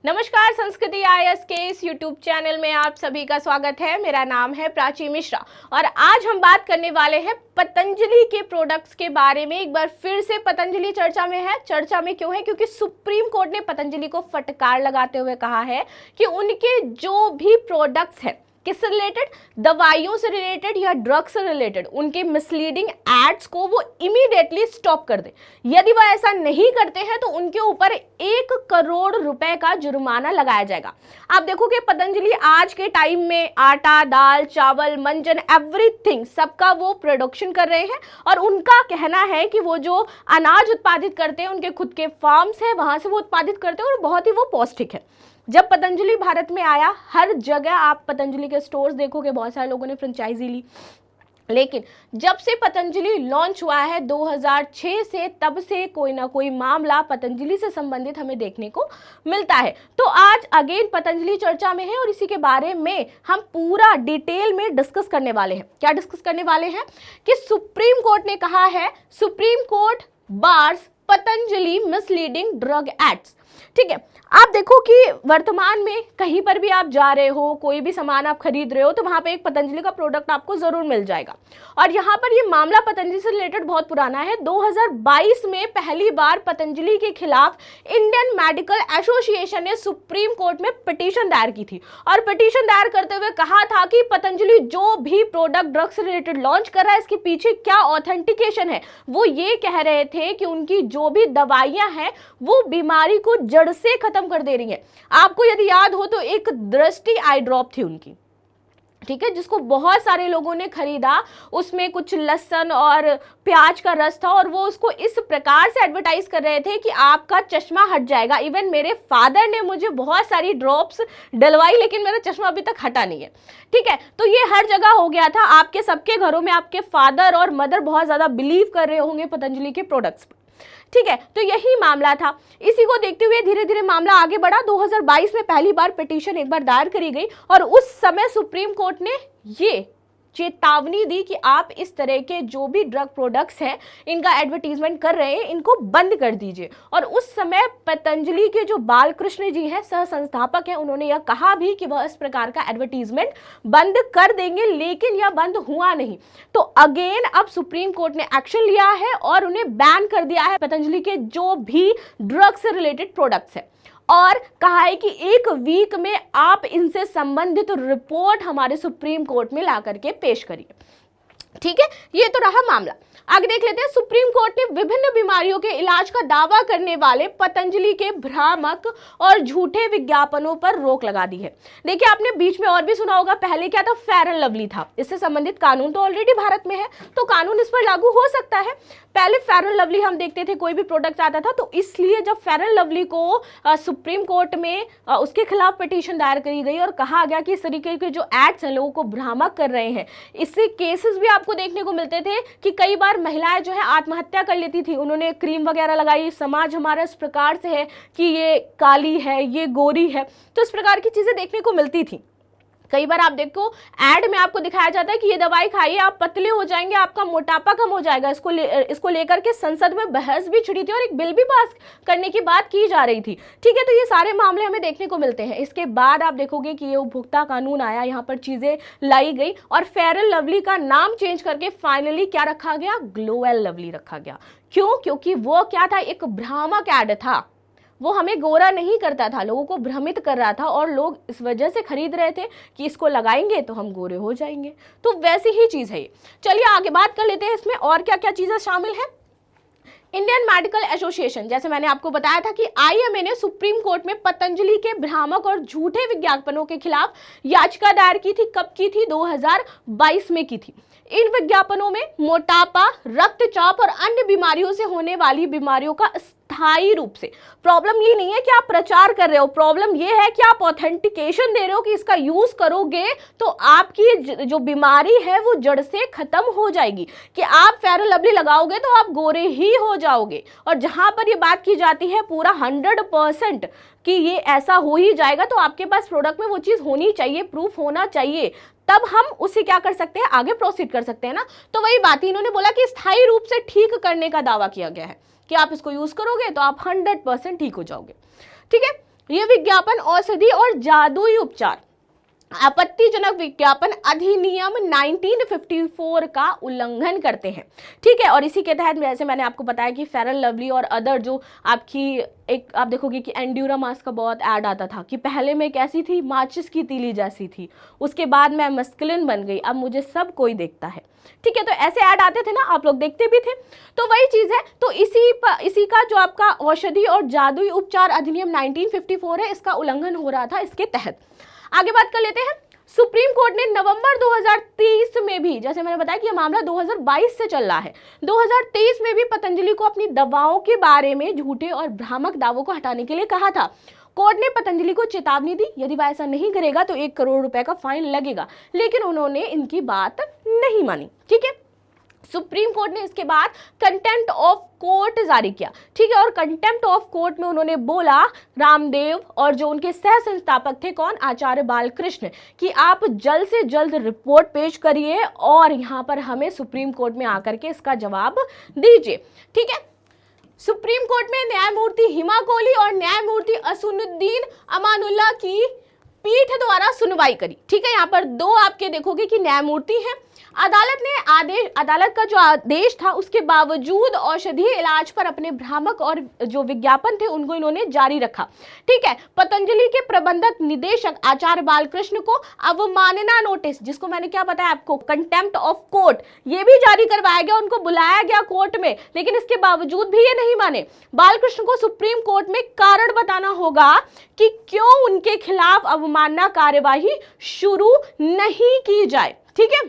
नमस्कार, संस्कृति आईएएस के इस यूट्यूब चैनल में आप सभी का स्वागत है। मेरा नाम है प्राची मिश्रा और आज हम बात करने वाले हैं पतंजलि के प्रोडक्ट्स के बारे में। एक बार फिर से पतंजलि चर्चा में है। चर्चा में क्यों है? क्योंकि सुप्रीम कोर्ट ने पतंजलि को फटकार लगाते हुए कहा है कि उनके जो भी प्रोडक्ट्स हैं, किससे रिलेटेड, दवाइयों से रिलेटेड या ड्रग से रिलेटेड, उनके मिसलीडिंग एड्स को वो इमीडिएटली स्टॉप कर दे। यदि वह ऐसा नहीं करते हैं तो उनके ऊपर 1 करोड़ रुपए का जुर्माना लगाया जाएगा। आप देखोगे पतंजलि आज के टाइम में आटा, दाल, चावल, मंजन, एवरीथिंग सबका वो प्रोडक्शन कर रहे हैं और उनका कहना है कि वो जो अनाज उत्पादित करते हैं उनके खुद के फार्म्स हैं, वहां से वो उत्पादित करते हैं और बहुत ही वो पौष्टिक है। जब पतंजलि भारत में आया, हर जगह आप पतंजलि के स्टोर्स देखोगे, बहुत सारे लोगों ने फ्रेंचाइजी ली। लेकिन जब से पतंजलि लॉन्च हुआ है 2006 से, तब से कोई ना कोई मामला पतंजलि से संबंधित हमें देखने को मिलता है। तो आज अगेन पतंजलि चर्चा में है और इसी के बारे में हम पूरा डिटेल में डिस्कस करने वाले हैं। क्या डिस्कस करने वाले हैं? कि सुप्रीम कोर्ट ने कहा है, supreme court bars Patanjali misleading drug ads. ठीक है, आप देखो कि वर्तमान में कहीं पर भी आप जा रहे हो, कोई भी सामान आप खरीद रहे हो, तो वहां पे एक पतंजलि का प्रोडक्ट आपको जरूर मिल जाएगा। और यहाँ पर ये मामला पतंजलि से रिलेटेड बहुत पुराना है। 2022 में पहली बार पतंजलि के खिलाफ इंडियन मेडिकल एसोसिएशन ने सुप्रीम कोर्ट में पिटीशन दायर की थी और पिटीशन दायर करते हुए कहा था कि पतंजलि जो भी प्रोडक्ट ड्रग से रिलेटेड लॉन्च कर रहा है, इसके पीछे क्या ऑथेंटिकेशन है। वो ये कह रहे थे कि उनकी जो भी दवाइयां हैं वो बीमारी को जड़ से खत्म कर दे रही है। आपको यदि याद हो तो एक दृष्टि आई ड्रॉप थी उनकी, ठीक है, जिसको बहुत सारे लोगों ने खरीदा। उसमें कुछ लहसुन और प्याज का रस था और वो उसको इस प्रकार से एडवर्टाइज कर रहे थे कि आपका चश्मा हट जाएगा। इवन मेरे फादर ने मुझे बहुत सारी ड्रॉप्स डलवाई, लेकिन मेरा चश्मा अभी तक हटा नहीं है। ठीक है, तो ये हर जगह हो गया था। आपके सबके घरों में आपके फादर और मदर बहुत ज्यादा बिलीव कर रहे होंगे पतंजलि के प्रोडक्ट्स पर। ठीक है, तो यही मामला था। इसी को देखते हुए धीरे धीरे मामला आगे बढ़ा। 2022 में पहली बार पिटीशन एक बार दायर करी गई और उस समय सुप्रीम कोर्ट ने ये चेतावनी दी कि आप इस तरह के जो भी ड्रग प्रोडक्ट्स हैं, इनका एडवर्टीजमेंट कर रहे हैं, इनको बंद कर दीजिए। और उस समय पतंजलि के जो बालकृष्ण जी हैं, सह संस्थापक हैं, उन्होंने यह कहा भी कि वह इस प्रकार का एडवर्टीजमेंट बंद कर देंगे, लेकिन यह बंद हुआ नहीं। तो अगेन अब सुप्रीम कोर्ट ने एक्शन लिया है और उन्हें बैन कर दिया है पतंजलि के जो भी ड्रग से रिलेटेड प्रोडक्ट्स हैं और कहा है कि 1 वीक में आप इनसे संबंधित रिपोर्ट हमारे सुप्रीम कोर्ट में ला करके पेश करिए। ठीक है, ये तो रहा मामला। आगे देख लेते हैं। सुप्रीम कोर्ट ने विभिन्न बीमारियों के इलाज का दावा करने वाले पतंजलि के भ्रामक और झूठे विज्ञापनों पर रोक लगा दी है। देखिए, आपने बीच में और भी सुना होगा, पहले क्या था, फेयर एंड लवली था। इससे संबंधित कानून तो ऑलरेडी भारत में है, तो कानून इस पर लागू हो सकता है। पहले फेयर एंड लवली हम देखते थे, कोई भी प्रोडक्ट आता था, तो इसलिए जब फेयर एंड लवली को सुप्रीम कोर्ट में उसके खिलाफ पिटीशन दायर करी गई और कहा गया कि इस तरीके के जो एड्स हैं लोगों को भ्रामक कर रहे हैं। इससे केसेस भी आपको देखने को मिलते थे कि कई बार महिलाएं जो है आत्महत्या कर लेती थी। उन्होंने क्रीम वगैरह लगाई, समाज हमारा इस प्रकार से है कि ये काली है, ये गोरी है, तो इस प्रकार की चीजें देखने को मिलती थी। कई बार आप देखो एड में आपको दिखाया जाता है कि ये दवाई खाइए, आप पतले हो जाएंगे, आपका मोटापा कम हो जाएगा। इसको लेकर के संसद में बहस भी छिड़ी थी और एक बिल भी पास करने की बात की जा रही थी। ठीक है, तो ये सारे मामले हमें देखने को मिलते हैं। इसके बाद आप देखोगे कि ये उपभोक्ता कानून आया, यहाँ पर चीजें लाई गई और फेयर एंड लवली का नाम चेंज करके फाइनली क्या रखा गया, ग्लो एंड लवली रखा गया। क्यों? क्योंकि वो क्या था, एक भ्रामक एड था। वो हमें गोरा नहीं करता था, लोगों को भ्रमित कर रहा था और लोग इस वजह से खरीद रहे थे कि इसको लगाएंगे तो हम गोरे हो जाएंगे। तो वैसी ही चीज है ये। चलिए आगे बात कर लेते हैं इसमें और क्या क्या चीजें शामिल है। इंडियन मेडिकल एसोसिएशन, जैसे मैंने आपको बताया था कि आईएमए ने सुप्रीम कोर्ट में पतंजलि के भ्रामक और झूठे विज्ञापनों के खिलाफ याचिका दायर की थी। कब की थी? 2022 में की थी। इन विज्ञापनों में मोटापा, रक्तचाप और अन्य बीमारियों से होने वाली बीमारियों का स्थायी रूप से, प्रॉब्लम ये नहीं है कि आप प्रचार कर रहे हो, प्रॉब्लम ये है कि आप ऑथेंटिकेशन दे रहे हो कि इसका यूज करोगे तो आपकी जो बीमारी है वो जड़ से खत्म हो जाएगी, कि आप फेयर एंड लवली लगाओगे तो आप गोरे ही हो जाओगे। और जहां पर ये बात की जाती है पूरा 100% कि ये ऐसा हो ही जाएगा, तो आपके पास प्रोडक्ट में वो चीज होनी चाहिए, प्रूफ होना चाहिए, तब हम उसे क्या कर सकते हैं, आगे प्रोसीड कर सकते हैं ना। तो वही बात इन्होंने बोला कि स्थायी रूप से ठीक करने का दावा किया गया है कि आप इसको यूज करोगे तो आप 100% ठीक हो जाओगे। ठीक है, ये विज्ञापन औषधि और जादुई उपचार आपत्तिजनक विज्ञापन अधिनियम 1954 का उल्लंघन करते हैं। ठीक है, और इसी के तहत जैसे मैंने आपको बताया कि फेयर लवली और अदर जो आपकी एक आप देखोगे कि एंड्यूरा मास्क का बहुत ऐड आता था कि पहले मैं कैसी थी, माचिस की तीली जैसी थी, उसके बाद मैं मस्कुलिन बन गई, अब मुझे सब कोई देखता है। ठीक है, तो ऐसे ऐड आते थे ना, आप लोग देखते भी थे। तो वही चीज है, तो इसी का जो आपका औषधि और जादुई उपचार अधिनियम 1954 है, इसका उल्लंघन हो रहा था इसके तहत। आगे बात कर लेते हैं। सुप्रीम कोर्ट ने नवंबर 2023 में भी, जैसे मैंने बताया कि यह मामला 2022 से चल रहा है, 2023 में भी पतंजलि को अपनी दवाओं के बारे में झूठे और भ्रामक दावों को हटाने के लिए कहा था। कोर्ट ने पतंजलि को चेतावनी दी, यदि वह ऐसा नहीं करेगा तो 1 करोड़ रुपए का फाइन लगेगा, लेकिन उन्होंने इनकी बात नहीं मानी। ठीक है, सुप्रीम कोर्ट ने इसके बाद कंटेम्प्ट ऑफ कोर्ट जारी किया। ठीक है, और कंटेम्प्ट ऑफ कोर्ट में उन्होंने बोला रामदेव और जो उनके सह संस्थापक थे, कौन, आचार्य बालकृष्ण, कि आप जल्द से जल्द रिपोर्ट पेश करिए और यहां पर हमें सुप्रीम कोर्ट में आकर के इसका जवाब दीजिए। ठीक है, सुप्रीम कोर्ट में न्यायमूर्ति हिमा कोहली और न्यायमूर्ति असुनुद्दीन अमानुल्लाह की पीठ द्वारा सुनवाई करी। ठीक है, यहाँ पर 2 आपके देखोगे कि न्यायमूर्ति हैं। अदालत का जो आदेश था उसके बावजूद औषधीय इलाज पर अपने भ्रामक और जो विज्ञापन थे उनको इन्होंने जारी रखा। ठीक है, पतंजलि के प्रबंधक निदेशक आचार्य बालकृष्ण को अवमानना नोटिस, जिसको मैंने क्या बताया आपको, कंटेम्प्ट ऑफ कोर्ट, ये भी जारी करवाया गया, उनको बुलाया गया कोर्ट में, लेकिन इसके बावजूद भी ये नहीं माने। बालकृष्ण को सुप्रीम कोर्ट में कारण बताना होगा कि क्यों उनके खिलाफ अवमानना कार्यवाही शुरू नहीं की जाए। ठीक है,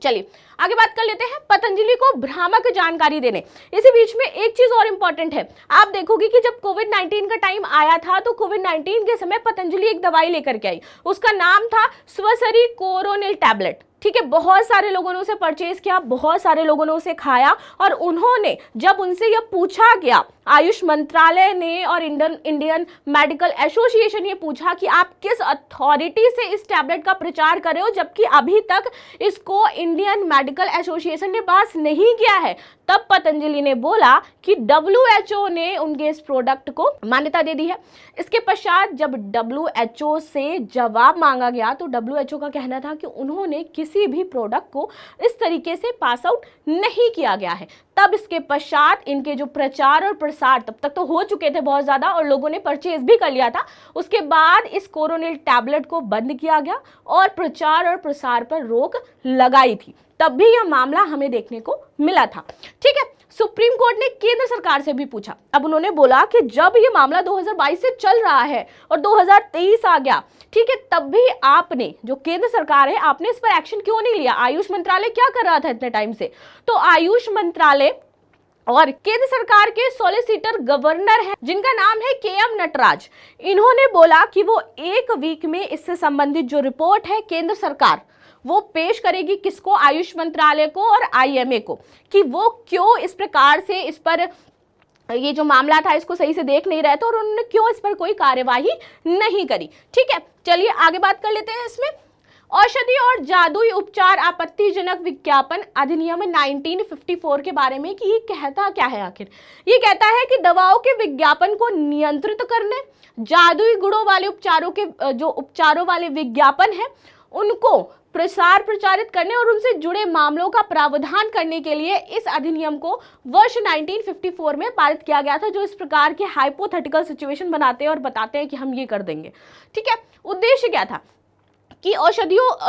चलिए आगे बात कर लेते हैं पतंजलि को भ्रामक जानकारी देने। इसी बीच में एक चीज और इंपॉर्टेंट है, आप देखोगे कि जब कोविड-19 का टाइम आया था तो कोविड-19 के समय पतंजलि एक दवाई लेकर के आई, उसका नाम था स्वसरी कोरोनिल टैबलेट। ठीक है, बहुत सारे लोगों ने उसे परचेज किया, बहुत सारे लोगों ने उसे खाया, और उन्होंने जब उनसे यह पूछा गया, आयुष मंत्रालय ने और इंडियन मेडिकल एसोसिएशन ये पूछा कि आप किस अथॉरिटी से इस टैबलेट का प्रचार कर रहे हो, जबकि अभी तक इसको इंडियन मेडिकल एसोसिएशन ने पास नहीं किया है, तब पतंजलि ने बोला कि WHO ने उनके इस प्रोडक्ट को मान्यता दे दी है। इसके पश्चात जब WHO से जवाब मांगा गया तो WHO का कहना था कि उन्होंने किसी भी प्रोडक्ट को इस तरीके से पास आउट नहीं किया गया है। तब इसके पश्चात इनके जो प्रचार और प्रसार तब तक तो हो चुके थे बहुत ज्यादा, और लोगों ने परचेज भी कर लिया था। उसके बाद इस कोरोनिल टैबलेट को बंद किया गया और प्रचार और प्रसार पर रोक लगाई थी, तब भी यह मामला हमें देखने को मिला था। ठीक है, सुप्रीम कोर्ट ने केंद्र सरकार से भी पूछा। अब उन्होंने बोला कि जब ये मामला 2022 से चल रहा है और 2023 आ गया, ठीक है, तब भी आपने, जो केंद्र सरकार है, आपने इस पर एक्शन क्यों नहीं लिया? आयुष मंत्रालय क्या कर रहा था इतने टाइम से? तो आयुष मंत्रालय और केंद्र सरकार के सॉलिसिटर गवर्नर हैं जिनका नाम है KM नटराज, इन्होंने बोला कि वो 1 वीक में इससे संबंधित जो रिपोर्ट है केंद्र सरकार वो पेश करेगी, किसको? आयुष मंत्रालय को और IMA को, कि वो क्यों इस प्रकार से इस पर ये जो मामला था इसको सही से देख नहीं रहे थे और उन्होंने क्यों इस पर कोई कार्यवाही नहीं करी। ठीक है, चलिए आगे बात कर लेते हैं। इसमें औषधि और जादुई उपचार आपत्तिजनक विज्ञापन अधिनियम 1954 के बारे में, कि ये कहता क्या है आखिर? ये कहता है कि दवाओं के विज्ञापन को नियंत्रित करने, जादुई गुणों वाले उपचारों वाले विज्ञापन है उनको प्रचारित करने और उनसे जुड़े मामलों का प्रावधान करने के लिए इस अधिनियम को वर्ष 1954 में पारित किया गया था, जो इस प्रकार के हाइपोथेटिकल सिचुएशन बनाते हैं और बताते हैं कि हम ये कर देंगे। ठीक है, उद्देश्य क्या था कि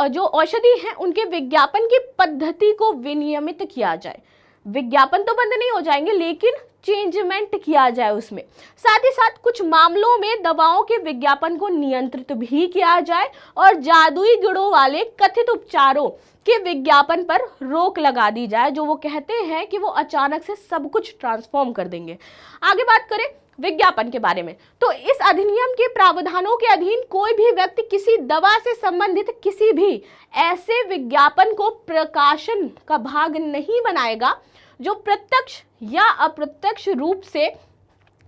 जो औषधि हैं उनके विज्ञापन की पद्धति को विनियमित किया जाए। विज्ञापन तो बंद नहीं हो जाएंगे, लेकिन चेंजमेंट किया जाए उसमें। साथ ही साथ कुछ मामलों में दवाओं के विज्ञापन को नियंत्रित भी किया जाए और जादुई गुणों वाले कथित उपचारों के विज्ञापन पर रोक लगा दी जाए, जो वो कहते हैं कि वो अचानक से सब कुछ ट्रांसफॉर्म कर देंगे। आगे बात करें विज्ञापन के बारे में, तो इस अधिनियम के प्रावधानों के अधीन कोई भी व्यक्ति किसी दवा से संबंधित किसी भी ऐसे विज्ञापन को प्रकाशन का भाग नहीं बनाएगा जो प्रत्यक्ष या अप्रत्यक्ष रूप से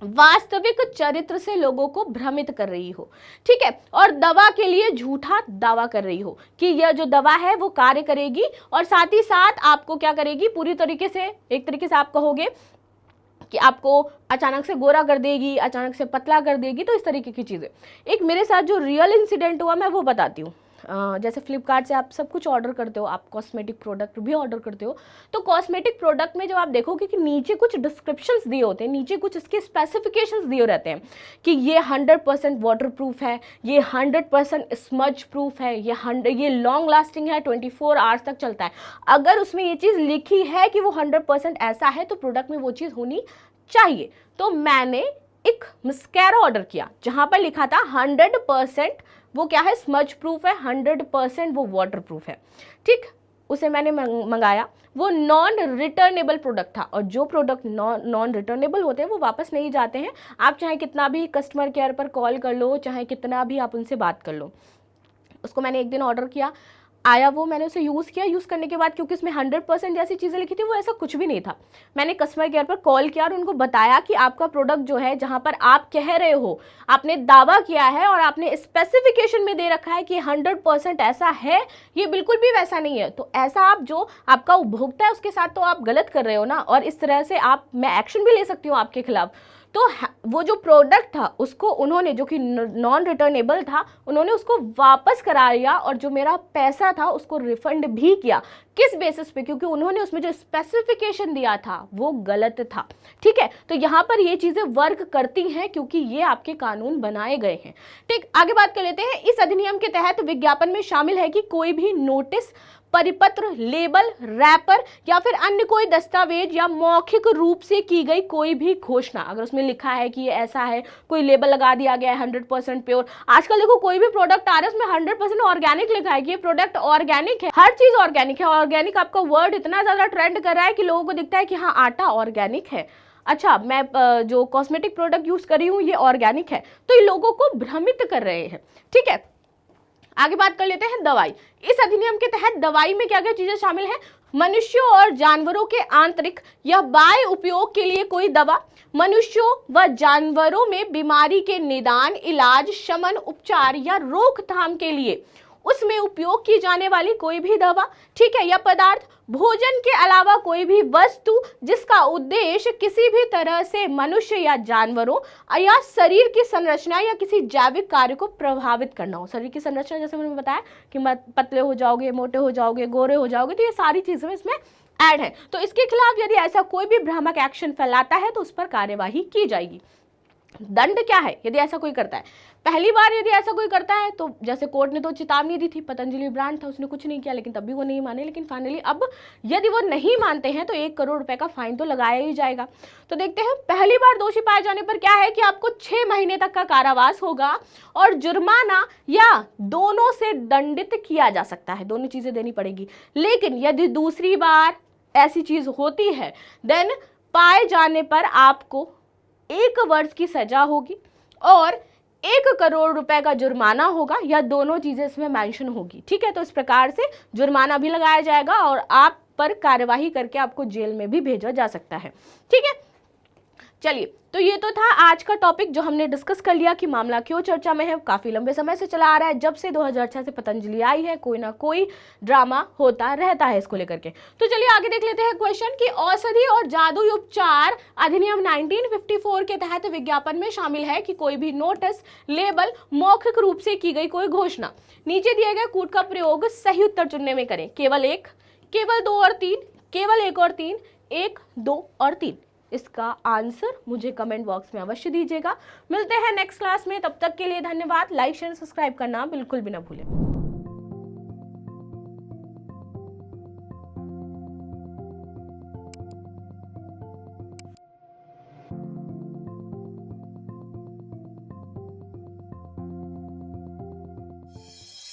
वास्तविक चरित्र से लोगों को भ्रमित कर रही हो। ठीक है, और दवा के लिए झूठा दावा कर रही हो कि यह जो दवा है वो कार्य करेगी, और साथ ही साथ आपको क्या करेगी, पूरी तरीके से, एक तरीके से आप कहोगे कि आपको अचानक से गोरा कर देगी, अचानक से पतला कर देगी, तो इस तरीके की चीज़ें। एक मेरे साथ जो रियल इंसिडेंट हुआ मैं वो बताती हूँ। जैसे फ्लिपकार्ट से आप सब कुछ ऑर्डर करते हो, आप कॉस्मेटिक प्रोडक्ट भी ऑर्डर करते हो, तो कॉस्मेटिक प्रोडक्ट में जब आप देखोगे कि नीचे कुछ डिस्क्रिप्शंस दिए होते हैं, नीचे कुछ इसके स्पेसिफिकेशंस दिए रहते हैं कि ये 100% वाटर प्रूफ है, ये 100% स्मज प्रूफ है, ये लॉन्ग लास्टिंग है, 24 आवर्स तक चलता है। अगर उसमें ये चीज़ लिखी है कि वो 100% ऐसा है तो प्रोडक्ट में वो चीज़ होनी चाहिए। तो मैंने एक मस्कारा ऑर्डर किया जहाँ पर लिखा था 100% वो क्या है, स्मज प्रूफ है, 100% वो वाटर प्रूफ है। ठीक, उसे मैंने मंगाया। वो नॉन रिटर्नेबल प्रोडक्ट था, और जो प्रोडक्ट नॉन रिटर्नेबल होते हैं वो वापस नहीं जाते हैं। आप चाहे कितना भी कस्टमर केयर पर कॉल कर लो, चाहे कितना भी आप उनसे बात कर लो। उसको मैंने एक दिन ऑर्डर किया, आया वो, मैंने उसे यूज़ किया। यूज़ करने के बाद क्योंकि उसमें 100% जैसी चीज़ें लिखी थी, वो ऐसा कुछ भी नहीं था। मैंने कस्टमर केयर पर कॉल किया और उनको बताया कि आपका प्रोडक्ट जो है, जहाँ पर आप कह रहे हो, आपने दावा किया है और आपने स्पेसिफिकेशन में दे रखा है कि 100% ऐसा है, ये बिल्कुल भी वैसा नहीं है। तो ऐसा आप जो आपका उपभोक्ता है उसके साथ तो आप गलत कर रहे हो ना, और इस तरह से मैं एक्शन भी ले सकती हूँ आपके खिलाफ। तो वो जो प्रोडक्ट था उसको उन्होंने, जो कि नॉन रिटर्नेबल था, उन्होंने उसको वापस करा लिया, और जो मेरा पैसा था उसको रिफंड भी किया। किस बेसिस पे? क्योंकि उन्होंने उसमें जो स्पेसिफिकेशन दिया था वो गलत था। ठीक है, तो यहाँ पर ये चीज़ें वर्क करती हैं क्योंकि ये आपके कानून बनाए गए हैं। ठीक, आगे बात कर लेते हैं। इस अधिनियम के तहत विज्ञापन में शामिल है कि कोई भी नोटिस, परिपत्र, लेबल, रैपर या फिर अन्य कोई दस्तावेज या मौखिक रूप से की गई कोई भी घोषणा, अगर उसमें लिखा है कि ये ऐसा है, कोई लेबल लगा दिया गया है 100% प्योर। आजकल देखो कोई भी प्रोडक्ट आ रहा है उसमें 100% ऑर्गेनिक लिखा है कि ये प्रोडक्ट ऑर्गेनिक है, हर चीज ऑर्गेनिक है। ऑर्गेनिक आपका वर्ड इतना ज्यादा ट्रेंड कर रहा है कि लोगों को दिखता है कि हाँ, आटा ऑर्गेनिक है, अच्छा मैं जो कॉस्मेटिक प्रोडक्ट यूज कर रही हूँ ये ऑर्गेनिक है, तो ये लोगों को भ्रमित कर रहे हैं। ठीक है, आगे बात कर लेते हैं दवाई। इस अधिनियम के तहत दवाई में क्या क्या चीजें शामिल हैं? मनुष्यों और जानवरों के आंतरिक या बाह्य उपयोग के लिए कोई दवा, मनुष्यों व जानवरों में बीमारी के निदान, इलाज, शमन, उपचार या रोकथाम के लिए उसमें उपयोग की जाने वाली कोई भी दवा, ठीक है, या पदार्थ, भोजन के अलावा कोई भी वस्तु जिसका उद्देश्य किसी भी तरह से मनुष्य या जानवरों या शरीर की संरचना या किसी जैविक कार्य को प्रभावित करना हो। शरीर की संरचना जैसे मैंने बताया कि पतले हो जाओगे, मोटे हो जाओगे, गोरे हो जाओगे, तो ये सारी चीजें इसमें ऐड है। तो इसके खिलाफ यदि ऐसा कोई भी भ्रामक एक्शन फैलाता है तो उस पर कार्यवाही की जाएगी। दंड क्या है यदि ऐसा कोई करता है? पहली बार यदि ऐसा कोई करता है तो जैसे कोर्ट ने तो चेतावनी दी थी, पतंजलि ब्रांड था, उसने कुछ नहीं किया, लेकिन तब भी वो नहीं माने। लेकिन फाइनली अब यदि वो नहीं मानते हैं तो 1 करोड़ रुपए का फाइन तो लगाया ही जाएगा। तो देखते हैं, पहली बार दोषी पाए जाने पर क्या है कि आपको 6 महीने तक का कारावास होगा और जुर्माना या दोनों से दंडित किया जा सकता है, दोनों चीजें देनी पड़ेगी। लेकिन यदि दूसरी बार ऐसी चीज होती है देन पाए जाने पर आपको 1 वर्ष की सजा होगी और 1 करोड़ रुपए का जुर्माना होगा, या दोनों चीजें इसमें मेंशन होगी। ठीक है, तो इस प्रकार से जुर्माना भी लगाया जाएगा और आप पर कार्यवाही करके आपको जेल में भी भेजा जा सकता है। ठीक है, चलिए, तो ये तो था आज का टॉपिक जो हमने डिस्कस कर लिया कि मामला क्यों चर्चा में है। काफी लंबे समय से चला आ रहा है, जब से 2006 से पतंजलि आई है कोई ना कोई ड्रामा होता रहता है इसको लेकर के। तो चलिए आगे देख लेते हैं क्वेश्चन कि औषधि और जादुई उपचार अधिनियम 1954 के तहत विज्ञापन में शामिल है कि कोई भी नोटिस, लेबल, मौखिक रूप से की गई कोई घोषणा। नीचे दिए गए कूट का प्रयोग सही उत्तर चुनने में करें। केवल 1, केवल 2 और 3, केवल 1 और 3, 1, 2 और 3। इसका आंसर मुझे कमेंट बॉक्स में अवश्य दीजिएगा। मिलते हैं नेक्स्ट क्लास में, तब तक के लिए धन्यवाद। लाइक शेयर सब्सक्राइब करना बिल्कुल भी ना भूलें।